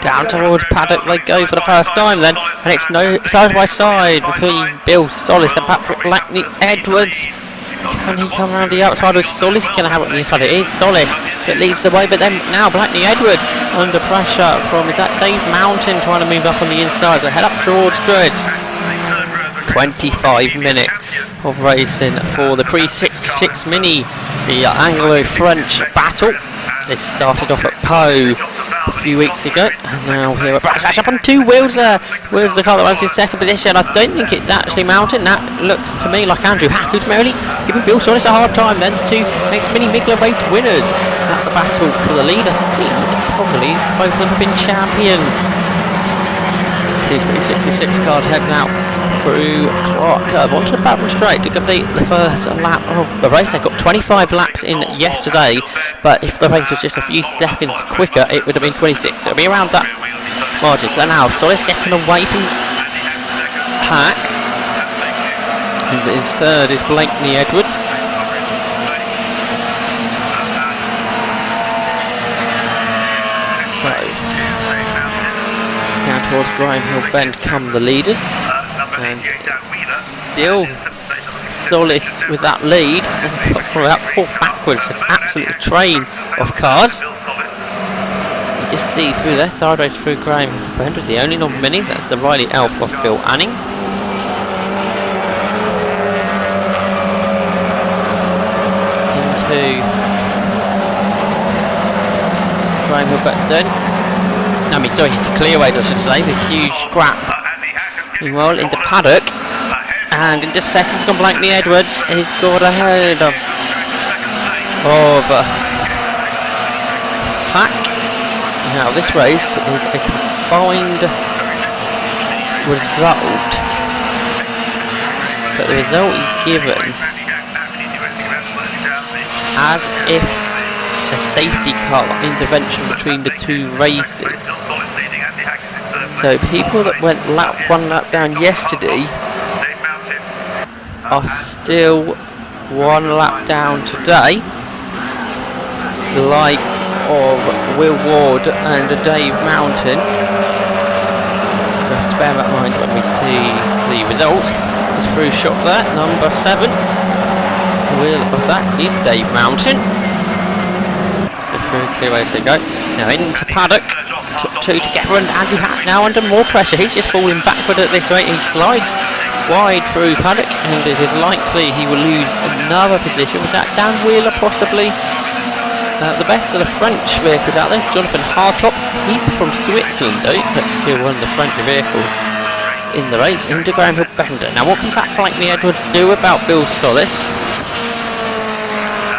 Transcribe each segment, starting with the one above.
Down towards Paddock they go for the first time then, and it's no side by side between Bill Solis and Patrick Blackney Edwards. Can he come around the outside with Solis? Can I have it on the inside? It is Solis that leads the way, but then now Blackney Edwards under pressure from, is that Dave Mountain trying to move up on the inside? So head up towards Druids. 25 minutes of racing for the pre-66 Mini, the Anglo-French battle. They started off at Pau a few weeks ago, and now here at Bracklash up on two wheels there with the car that runs in second position. I don't think it's actually Mountain. That looks to me like Andrew Hack, who's merely giving Bill Solis a hard time. Then two next Mini Migler race winners at the battle for the lead. I think probably both of them have been champions. These pre-66 cars heading out through Clark Curve onto the Badman Straight to complete the first lap of the race. They got 25 laps in yesterday, but if the race was just a few seconds quicker, it would have been 26. It'll be around that margin. So now Solis getting away from Hack, and in third is Blakeney Edwards. So down towards Grime Hill Bend come the leaders. And still Solis with that lead, and from about fourth backwards, an absolute train of cars. You just see through there, sideways through Graham Bend was the only non-mini. That's the Riley Elfrost Phil Anning. Into Graham Hill Bend. I mean, sorry, into clearways I should say, with huge scrap. Meanwhile, into Paddock, and into second's gone Blakeney Edwards. He's got ahead of Hack. Now this race is a combined result, but the result is given as if a safety car intervention between the two races. So people that went one lap down yesterday are still one lap down today. The likes of Will Ward and Dave Mountain. Just bear that in mind when we see the results. It's through shot there, number 7. The wheel of that is Dave Mountain. Through clear way to go. Now into Paddock. Two together, and Andrew Hack now under more pressure. He's just falling backward at this rate. He slides wide through Paddock, and it is likely he will lose another position. Was that Dan Wheeler possibly? The best of the French vehicles out there, Jonathan Hartop. He's from Switzerland though, but still one of the French vehicles in the race. Into Graham Hill Bender. Now what can Blakeney Edwards do about Bill Solis?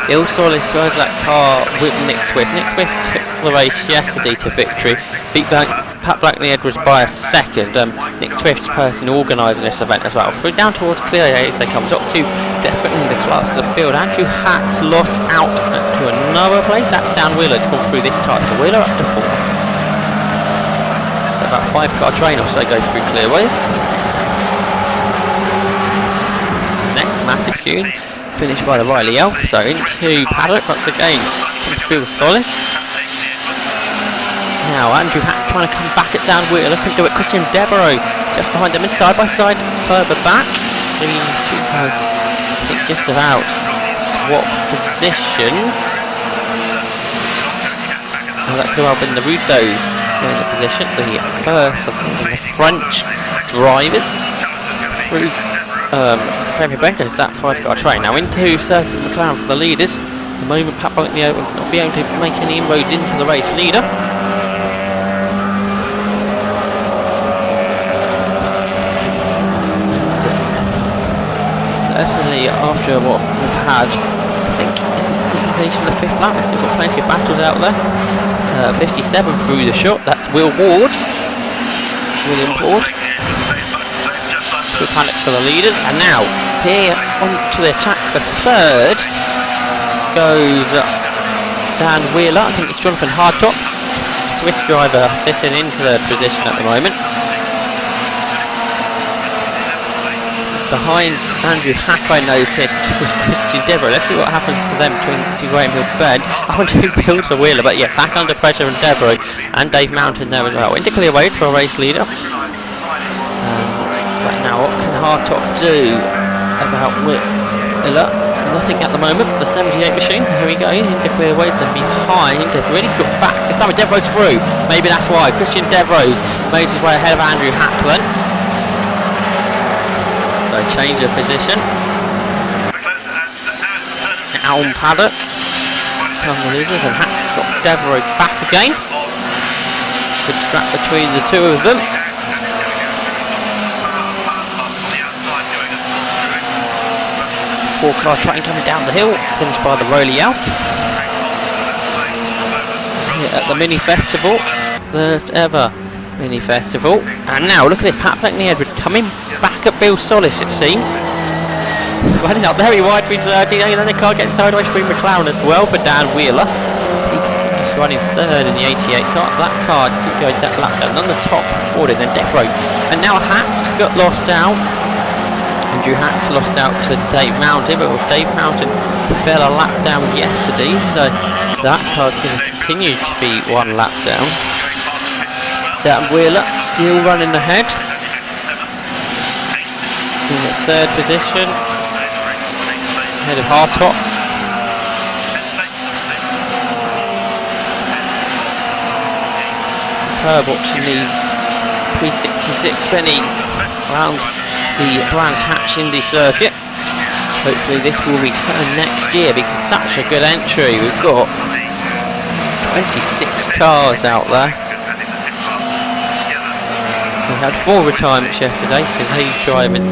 Bill Solis rides that car with Nick Swift. Nick Swift took the race yesterday to victory, beat Pat Blakeney Edwards by a second. Nick Swift's the person organising this event as well. Through down towards clear as they come up to definitely the class of the field. Andrew Hack's lost out to another place. That's Dan Wheeler to come through this time. So Wheeler up to 4th. So about 5-car train or so go through clearways. Next massive tune. Finished by the Riley Elf, so into Paddock once again comes Bill Solis. Now Andrew Hack trying to come back at Dan Wheeler, couldn't do it. Christian Devereaux just behind them, and side by side further back. These two guys, I think, just about swap positions. And that could have been the Russos in the position. The first, I think, of the French drivers through Premier Benkers, that 5-car train. Now into Curtis McLaren for the leaders. At the moment Pat Blakeney will not be able to make any inroads into the race leader. Certainly after what we've had, I think this is the completion of the 5th lap. We've still got plenty of battles out there. 57 through the shot, that's William Ward. Good panic for the leaders, and now here onto the attack for 3rd goes Dan Wheeler. I think it's Jonathan Hardtop, Swiss driver, sitting into the position at the moment. behind Andrew Hack, I noticed, was Christian Devereux. Let's see what happens to them to Graham Hill-Bed. I wonder who builds the wheeler, but yes, Hack under pressure from Devereux and Dave Mountain there as well. Into clear ways for a race leader. Right now, what can Hardtop do about Wheeler? Nothing at the moment. The 78 machine. Here we go. Into clear ways and behind. They've really got back. This time Devereux's through. Maybe that's why. Christian Devereux made his way ahead of Andrew Hackland. So change of position. Elm Paddock. Come the losers and Hack's got Devereux back again. Good scrap between the two of them. Four-car train coming down the hill, finished by the Rolly Elf. Here at the mini festival, first ever mini festival. And now look at it, Pat Blakeney Edwards coming back at Bill Solis, it seems. Running up very wide for 30, and then the car getting sideways between McLaren as well for Dan Wheeler. He continues running third in the 88 car. That car keeps going that lap down on the top, forward then Devereux. And now Hats got lost out. Andrew Hacks lost out to Dave Mountain, but Dave Mountain fell a lap down yesterday, so that car's going to continue to be one lap down. Dan Wheeler still running ahead in the third position, ahead of Hardtop. Superb watching these 366 pennies around the Brands Hatch Indy circuit. Hopefully this will return next year because such a good entry. We've got 26 cars out there. We had 4 retirements yesterday because he's driving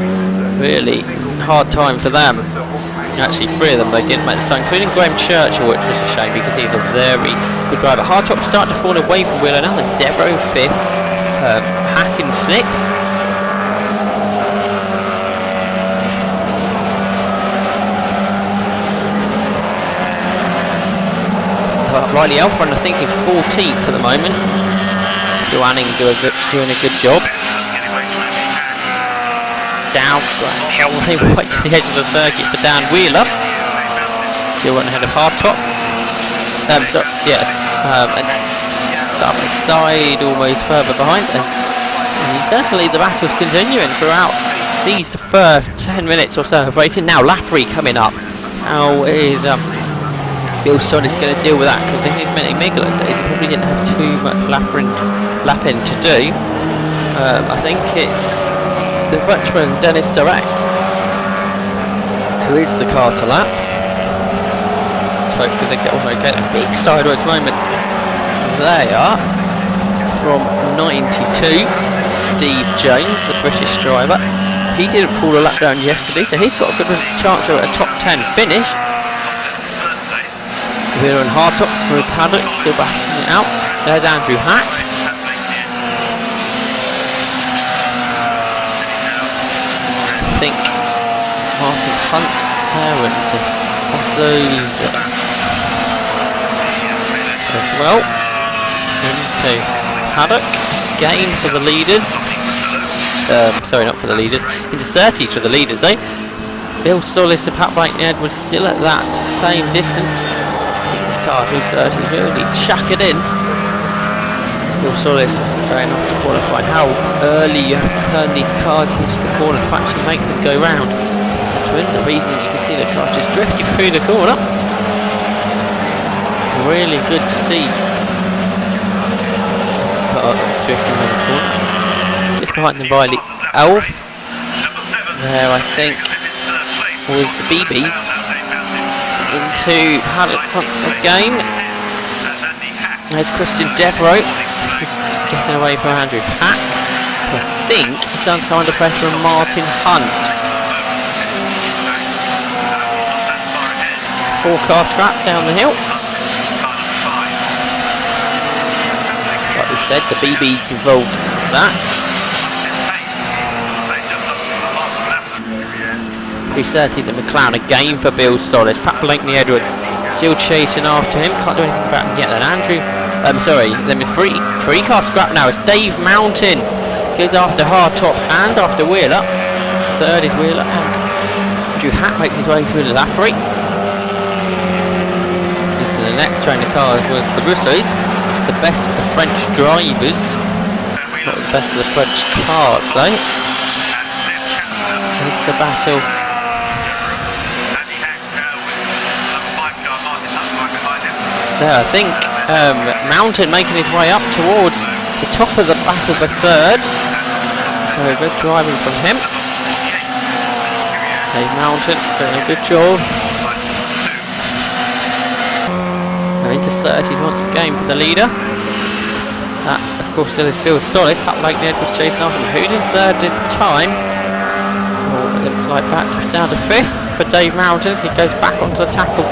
really hard time for them. Actually 3 of them they didn't make this time, including Graham Churchill, which was a shame because he's a very good driver. Hardtop starting to fall away from Wheeler now, and Devereux 5th, Hack in 6th. Riley Elfront, I think, is 14th at the moment. Bill Anning doing a good job. Down, Graham Hill right to the edge of the circuit for Dan Wheeler. Still running ahead of Hardtop. And side almost further behind. And certainly the battle's continuing throughout these first 10 minutes or so of racing. Now Lappery coming up. How is Bill Solis going to deal with that? Because in his many Migland days he probably didn't have too much lapping to do. I think it's the Dutchman Dennis Directs who is the car to lap. So hopefully they get a big sideways moment. They are from 92. Steve Jones, the British driver. He didn't pull a lap down yesterday, so he's got a good chance of a top 10 finish. Wheeler and Hardtop through Paddock, still backing it out. There's Andrew Hack. I think Martin Hunt there and those as well. Into Paddock, again for the leaders. Sorry, not for the leaders. Into 30s for the leaders, eh? Bill Solis and Pat Blakeney Edwards still at that same distance. Car 230 really chuck it in. Bill Solis saying off to qualify how early you have to turn these cars into the corner to actually make them go round. So in the reason you can see the car just drifting through the corner. Really good to see this car drifting through the corner. Just behind them Riley Elf. There I think with the BBs. Into Paddock once again. There's Christian Devereux getting away from Andrew Hack. I think he's under pressure from Martin Hunt. 4-car scrap down the hill. Like we said, the BB's involved in that. 330s at McLaren again for Bill Solis. Pat Blakeney Edwards still chasing after him. Can't do anything about him yet. Then Andrew, then with 3-car scrap now. It's Dave Mountain goes after Hardtop and after Wheeler. third is Wheeler, and Andrew Hack makes his way through the Lappery. The next train of cars was the Russos, the best of the French drivers. Not the best of the French cars though. It's the battle. There, I think Mountain making his way up towards the top of the battle for third. So good driving from him. Dave Mountain doing a good job. Now into 30s once again for the leader. That of course still is Bill Solid. Pat Blakeney Edwards chasing after him. Who's in third this time? Oh, it looks like back down to fifth for Dave Mountain as he goes back onto the tackle.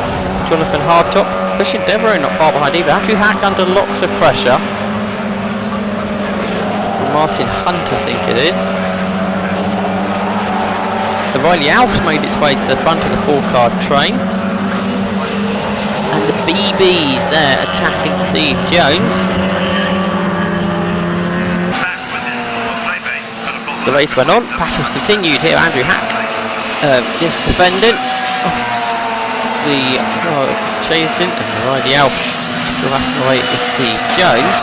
Jonathan Hardtop. Christian Devereux not far behind either. Andrew Hack under lots of pressure. From Martin Hunt, I think it is. The Riley Alf's made its way to the front of the four-car train. And the BB's there attacking Steve Jones. The race went on. Battles continued here. Andrew Hack just defending. The chasing, and the Riley Alf still has to wait with Steve Jones.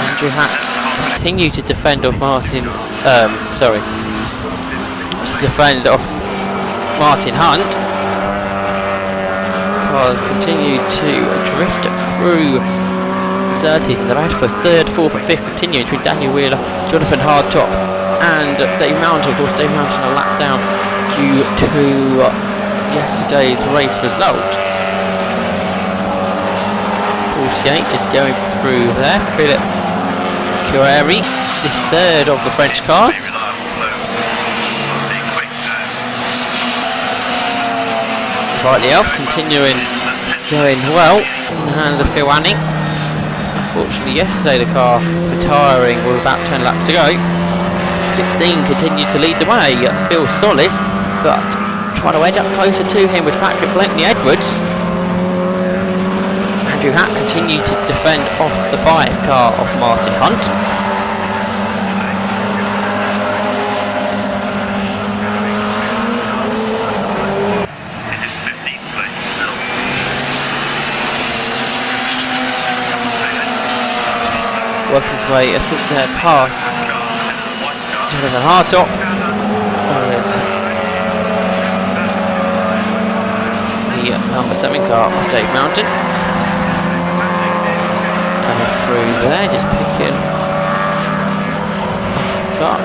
Andrew Hack continue to defend off Martin. Defend off Martin Hunt. Cars continue to drift through 30s, and they're out for third, fourth, and fifth, continuing between Daniel Wheeler, Jonathan Hardtop, and Dave Mountain. Of course, Dave Mountain a lap down due to yesterday's race result. 48 just going through there. Philip Cureri, the third of the French cars. Riley Elf continuing going well in the hands of Phil Anning. Unfortunately, yesterday the car retiring with about 10 laps to go. 16 continued to lead the way. Bill Solis, but trying to edge up closer to him with Patrick Blakeney Edwards. Andrew Hack continued to defend off the 5 car of Martin Hunt. Working his way, I think they're past Jonathan Hardtop. There's the number 7 car of Dave Mountain. Coming through there, just picking car.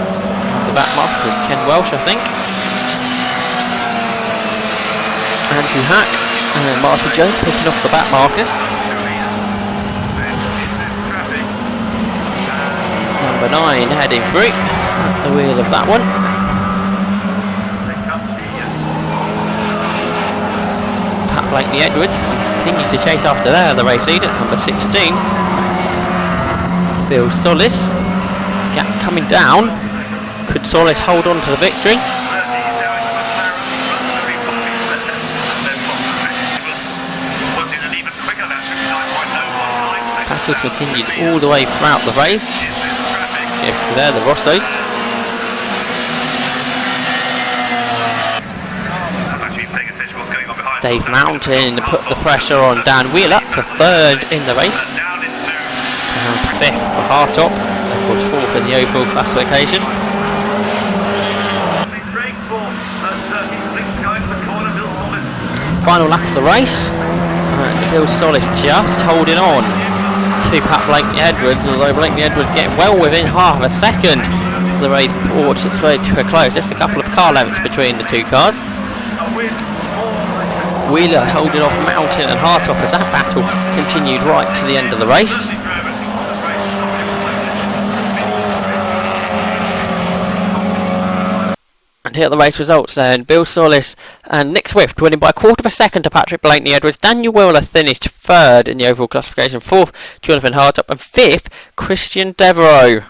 The back marker is Ken Welsh, I think. Andrew Hack and Martin Jones picking off the back markers. Number 9 heading through at the wheel of that one. Pat Blakeney Edwards continues to chase after there, the race leader, number 16. Bill Solis. Gap coming down. Could Solis hold on to the victory? Battles continued all the way throughout the race. There, the Rossos. Dave Mountain put the pressure on Dan Wheeler for third in the race. And fifth for Hardtop. Of course, fourth in the overall classification. Final lap of the race. And Bill Solis just holding on to Pat Blakeney Edwards, although Blakeney Edwards getting well within half a second. The race brought its way to a close, just a couple of car lengths between the two cars. Wheeler holding off Mountain and Hardtop as that battle continued right to the end of the race. And here are the race results then. Bill Solis and Nick Swift winning by a quarter of a second to Patrick Blakeney Edwards. Daniel Wheeler finished third in the overall classification. Fourth, Jonathan Hardtop. And fifth, Christian Devereux.